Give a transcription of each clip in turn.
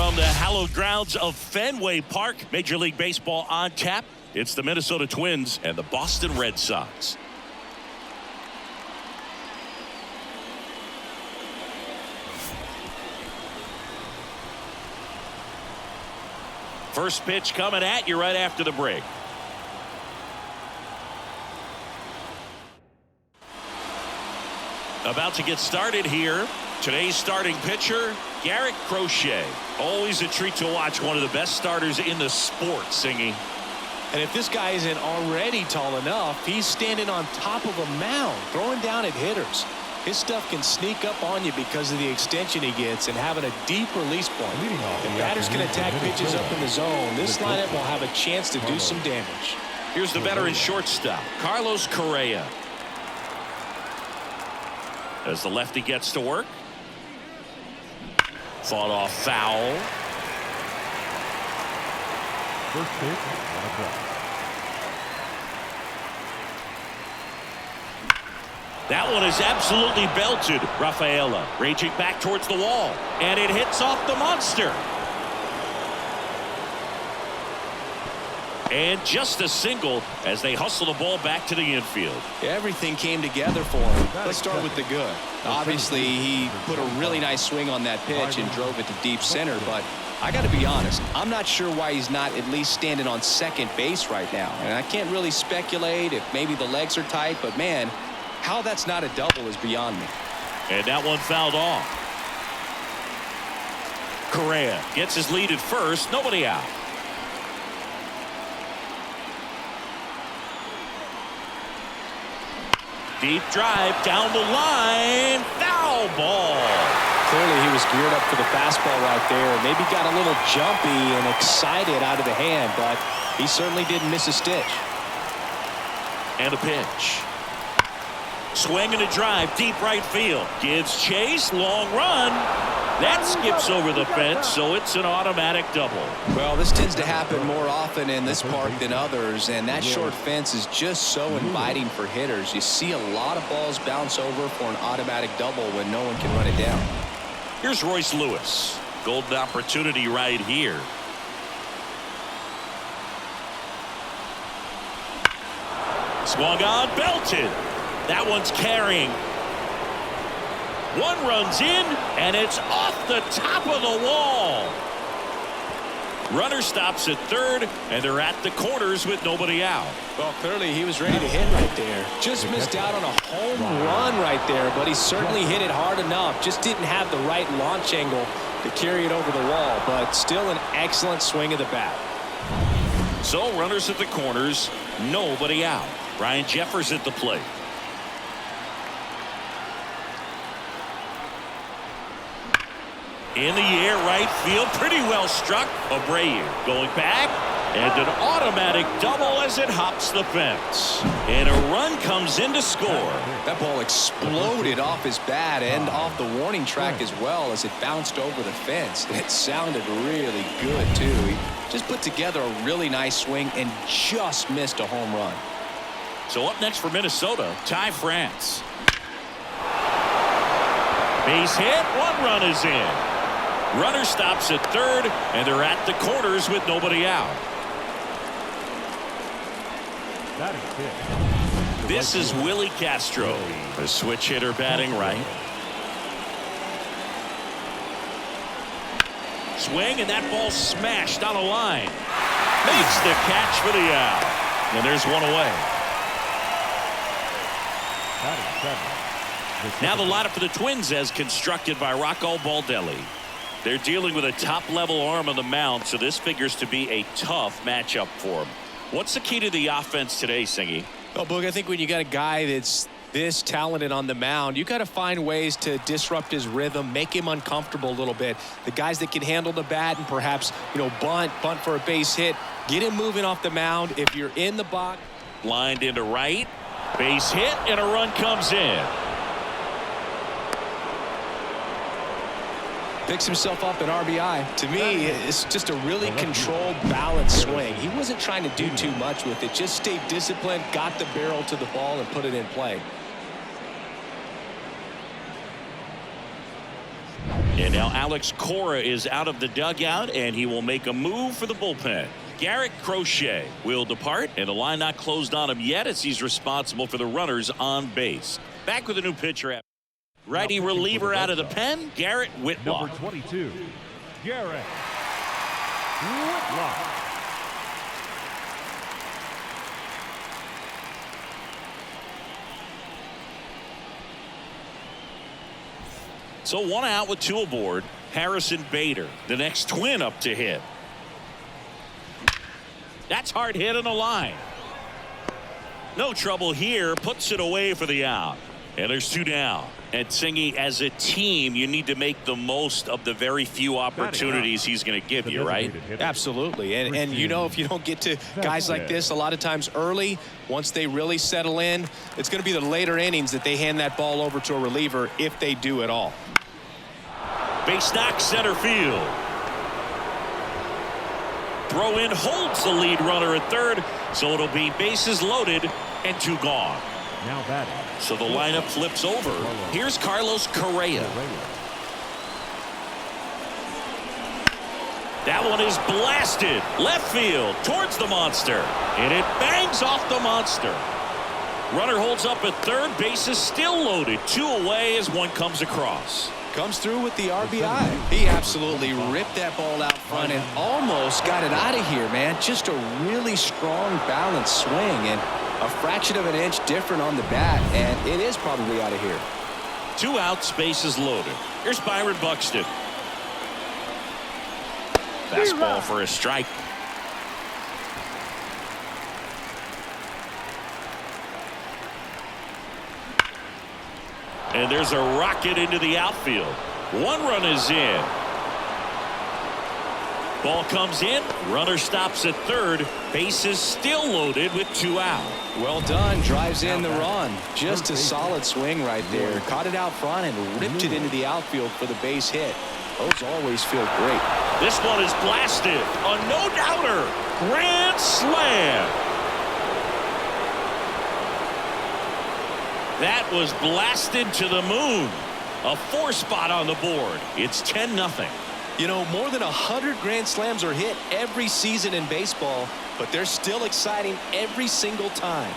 from the hallowed grounds of Fenway Park. Major League Baseball on tap. It's the Minnesota Twins and the Boston Red Sox. First pitch coming at you right after the break. About to get started here. Today's starting pitcher, Garrett Crochet. Always a treat to watch one of the best starters in the sport, Singy. And if this guy isn't already tall enough, he's standing on top of a mound, throwing down at hitters. His stuff can sneak up on you because of the extension he gets and having a deep release point. The batters can attack pitches up in the zone. This lineup will have a chance to do some damage. Here's the veteran shortstop, Carlos Correa. As the lefty gets to work. Fought off foul. First pitch, that one is absolutely belted. Rafaela raging back towards the wall, and it hits off the monster. And just a single as they hustle the ball back to the infield. Everything came together for him. Let's start with the good. Obviously, he put a really nice swing on that pitch and drove it to deep center, but I got to be honest, I'm not sure why he's not at least standing on second base right now. And I can't really speculate if maybe the legs are tight, but man, how that's not a double is beyond me. And that one fouled off. Correa gets his lead at first, nobody out. Deep drive down the line. Foul ball. Clearly he was geared up for the fastball right there. Maybe got a little jumpy and excited out of the hand, but he certainly didn't miss a stitch. And a pitch. Swing and a drive deep right field. Gives chase. Long run. That skips over the fence, so it's an automatic double. Well, this tends to happen more often in this park than others, and that short fence is just so inviting for hitters. You see a lot of balls bounce over for an automatic double when no one can run it down. Here's Royce Lewis. Golden opportunity right here. Swung on, belted. That one's carrying. One runs in, and it's off the top of the wall. Runner stops at third, and they're at the corners with nobody out. Well, clearly he was ready to hit right there. Just missed out on a home run right there, but he certainly hit it hard enough. Just didn't have the right launch angle to carry it over the wall, but still an excellent swing of the bat. So runners at the corners, nobody out. Ryan Jeffers at the plate. In the air, right field, pretty well struck. Abreu going back, and an automatic double as it hops the fence. And a run comes in to score. That ball exploded off his bat and off the warning track as well as it bounced over the fence. It sounded really good, too. He just put together a really nice swing and just missed a home run. So up next for Minnesota, Ty France. Base hit, one run is in. Runner stops at third, and they're at the corners with nobody out. This is Willie Castro, a switch hitter batting right. Swing, and that ball smashed on a line. Makes the catch for the out. And there's one away. Now the lineup for the Twins as constructed by Rocco Baldelli. They're dealing with a top-level arm on the mound, so this figures to be a tough matchup for them. What's the key to the offense today, Singy? Well, Boog, I think when you got a guy that's this talented on the mound, you got to find ways to disrupt his rhythm, make him uncomfortable a little bit. The guys that can handle the bat and perhaps, bunt for a base hit, get him moving off the mound. If you're in the box. Lined into right, base hit, and a run comes in. Picks himself up an RBI. To me, it's just a really controlled, balanced swing. He wasn't trying to do too much with it. Just stayed disciplined, got the barrel to the ball, and put it in play. And Now Alex Cora is out of the dugout, and he will make a move for the bullpen. Garrett Crochet will depart, and the line not closed on him yet as he's responsible for the runners on base. Back with a new pitcher. Righty reliever out of the pen, Garrett Whitlock. Number 22, Garrett Whitlock. So 1 out with 2 aboard. Harrison Bader, the next Twin, up to hit. That's hard hit on the line. No trouble here. Puts it away for the out. And there's 2 down. And Singy, as a team, you need to make the most of the very few opportunities he's going to give you, right? Absolutely. And you know, if you don't get to guys like this a lot of times early, once they really settle in, it's going to be the later innings that they hand that ball over to a reliever, if they do at all. Base knock, center field. Throw in holds the lead runner at third, so it'll be bases loaded and 2 gone. Now batting. So the lineup flips over. Here's Carlos Correa. That one is blasted left field towards the monster, and it bangs off the monster. Runner holds up at third. Bases still loaded. 2 away as one comes across. Comes through with the RBI. He absolutely ripped that ball out front and almost got it out of here, man. Just a really strong, balanced swing, and a fraction of an inch different on the bat, and it is probably out of here. 2 outs, bases loaded. Here's Byron Buxton. Fastball for a strike. And there's a rocket into the outfield. 1 run is in. Ball comes in. Runner stops at third. Bases still loaded with 2 out. Well done. Drives in the run. Just a solid swing right there. Caught it out front and ripped it into the outfield for the base hit. Those always feel great. This one is blasted. A no-doubter. Grand slam. That was blasted to the moon. A 4 spot on the board. It's 10-0. You know, more than 100 grand slams are hit every season in baseball, but they're still exciting every single time.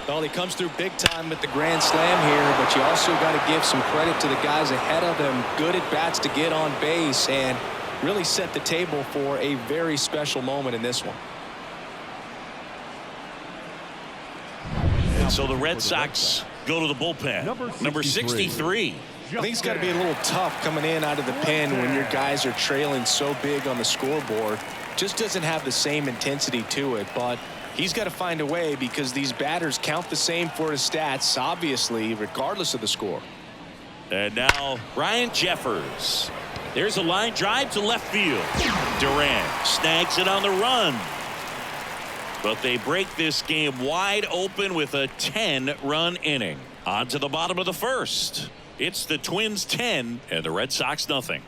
Well, he comes through big time with the grand slam here, but you also got to give some credit to the guys ahead of him. Good at bats to get on base and really set the table for a very special moment in this one. And so the Red Sox go to the bullpen. Number 63. I think it's got to be a little tough coming in out of the pen when your guys are trailing so big on the scoreboard. Just doesn't have the same intensity to it, but he's got to find a way because these batters count the same for his stats, obviously, regardless of the score. And now Ryan Jeffers. There's a line drive to left field. Durant snags it on the run. But they break this game wide open with a 10-run inning. On to the bottom of the first. It's the Twins 10 and the Red Sox nothing.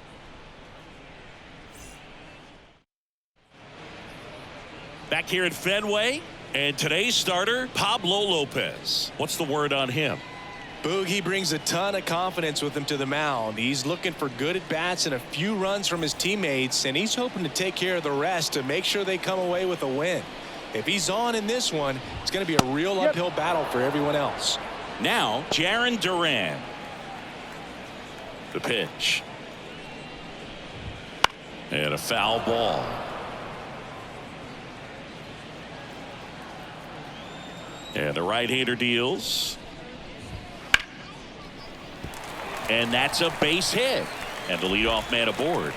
Back here at Fenway, and today's starter, Pablo Lopez. What's the word on him? Boog, he brings a ton of confidence with him to the mound. He's looking for good at-bats and a few runs from his teammates, and he's hoping to take care of the rest to make sure they come away with a win. If he's on in this one, it's going to be a real uphill battle for everyone else. Now, Jarren Duran. The pitch. And a foul ball. And the right-hander deals. And that's a base hit. And the leadoff man aboard.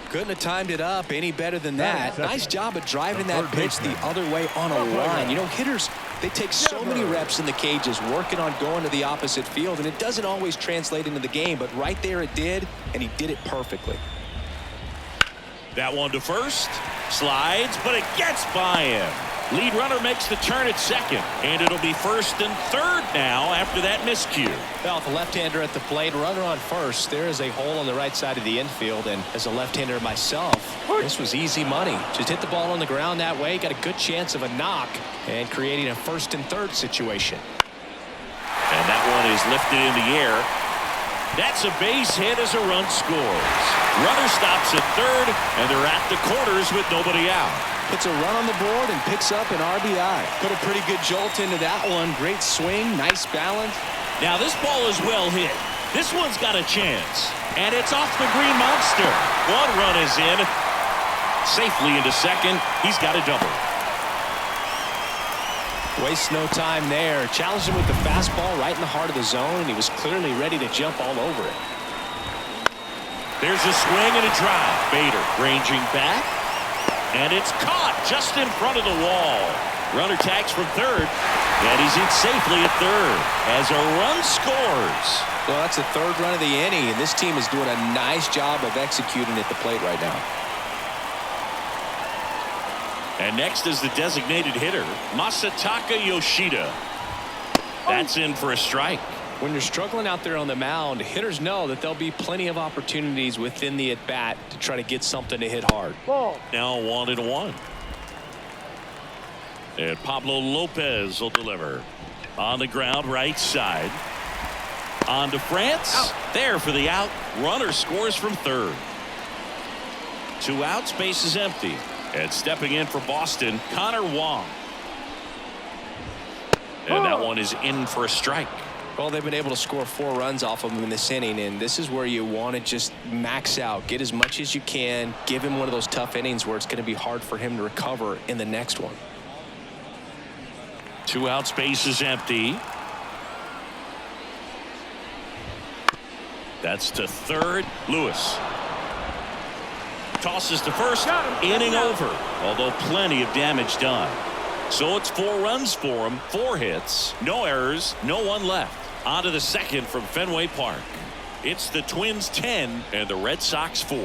Couldn't have timed it up any better than that. Nice job of driving that pitch the other way on a line. You know, hitters, they take so many reps in the cages working on going to the opposite field, and it doesn't always translate into the game, but right there it did, and he did it perfectly. That one to first. Slides, but it gets by him. Lead runner makes the turn at second, and it'll be first and third now after that miscue. Well, with the left-hander at the plate, runner on first, there is a hole on the right side of the infield, and as a left-hander myself, this was easy money. Just hit the ball on the ground that way, got a good chance of a knock, and creating a first and third situation. And that one is lifted in the air. That's a base hit as a run scores. Runner stops at third, and they're at the corners with nobody out. Puts a run on the board and picks up an RBI. Put a pretty good jolt into that one. Great swing, nice balance. Now this ball is well hit. This one's got a chance. And it's off the Green Monster. One run is in. Safely into second. He's got a double. Wastes no time there. Challenged him with the fastball right in the heart of the zone, and he was clearly ready to jump all over it. There's a swing and a drive. Bader ranging back. And it's caught just in front of the wall. Runner tags from third. And he's in safely at third as a run scores. Well, that's the third run of the inning, and this team is doing a nice job of executing at the plate right now. And next is the designated hitter, Masataka Yoshida. That's in for a strike. When you're struggling out there on the mound, hitters know that there'll be plenty of opportunities within the at-bat to try to get something to hit hard. Now 1-1. And Pablo Lopez will deliver. On the ground, right side. On to France. Out. There for the out. Runner scores from third. 2 outs, base is empty. And stepping in for Boston, Connor Wong. And that one is in for a strike. Well, they've been able to score 4 runs off of him in this inning, and this is where you want to just max out, get as much as you can, give him one of those tough innings where it's going to be hard for him to recover in the next one. 2 outs, base is empty. That's to third. Lewis tosses to first. Inning over, although plenty of damage done. So it's 4 runs for him, 4 hits, no errors, no one left. On to the second from Fenway Park. It's the Twins 10 and the Red Sox 4.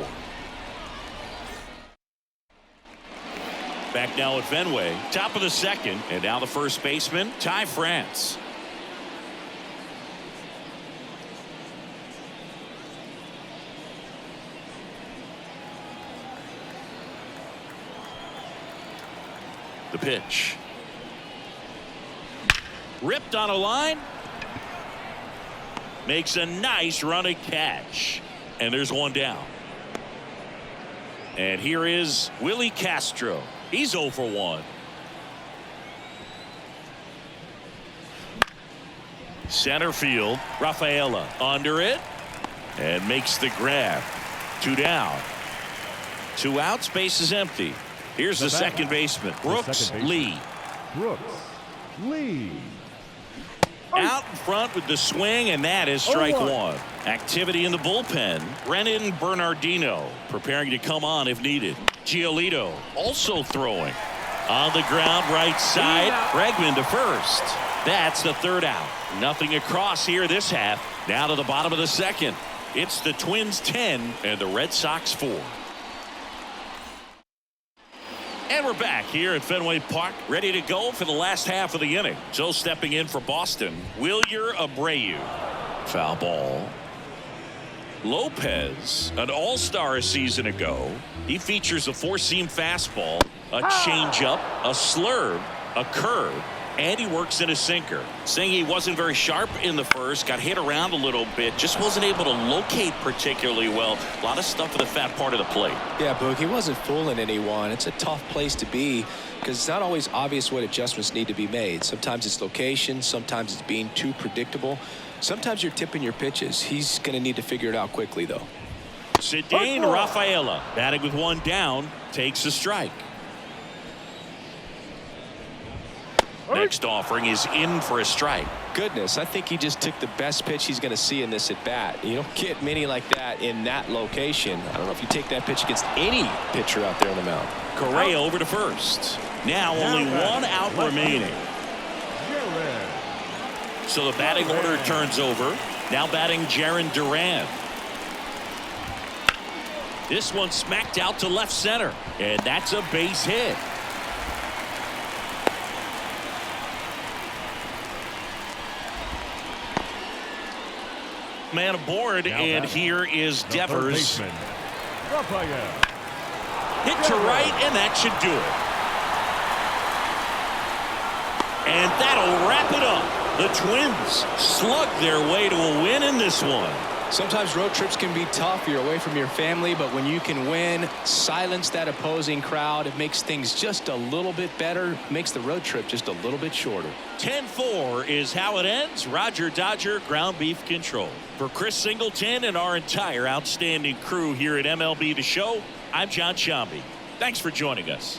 Back now at Fenway, top of the second, and now the first baseman, Ty France. The pitch. Ripped on a line. Makes a nice running catch. And there's one down. And here is Willie Castro. He's 0 for 1. Center field. Rafaela under it. And makes the grab. 2 down. 2 outs. Base is empty. Here's the second baseman, Brooks Lee. Brooks Lee. Out in front with the swing, and that is strike 1. Activity in the bullpen. Brennan Bernardino preparing to come on if needed. Giolito also throwing. On the ground, right side. Bregman to first. That's the 3rd out. Nothing across here this half. Now to the bottom of the second. It's the Twins 10 and the Red Sox 4. And we're back here at Fenway Park, ready to go for the last half of the inning. So stepping in for Boston, Wilyer Abreu. Foul ball. Lopez, an all-star a season ago. He features a 4-seam fastball, a changeup, a slurve, a curve, and he works in a sinker. Saying he wasn't very sharp in the first, got hit around a little bit, just wasn't able to locate particularly well. A lot of stuff in the fat part of the plate. Yeah, Boog, he wasn't fooling anyone. It's a tough place to be because it's not always obvious what adjustments need to be made. Sometimes it's location, sometimes it's being too predictable. Sometimes you're tipping your pitches. He's going to need to figure it out quickly, though. Cedane Rafaela, batting with 1 down, takes a strike. Next offering is in for a strike. Goodness, I think he just took the best pitch he's going to see in this at bat. You don't get many like that in that location. I don't know if you take that pitch against any pitcher out there on the mound. Correa over to first. Now only 1 out remaining. So the batting order turns over. Now batting Jarren Duran. This one smacked out to left center, and that's a base hit. man aboard, and here is Devers. Hit to right, and that should do it. And that'll wrap it up. The Twins slug their way to a win in this one. Sometimes road trips can be tough. You're away from your family, but when you can win, silence that opposing crowd, it makes things just a little bit better, makes the road trip just a little bit shorter. 10-4 is how it ends. Roger Dodger, ground beef control. For Chris Singleton and our entire outstanding crew here at MLB The Show, I'm John Shambi. Thanks for joining us.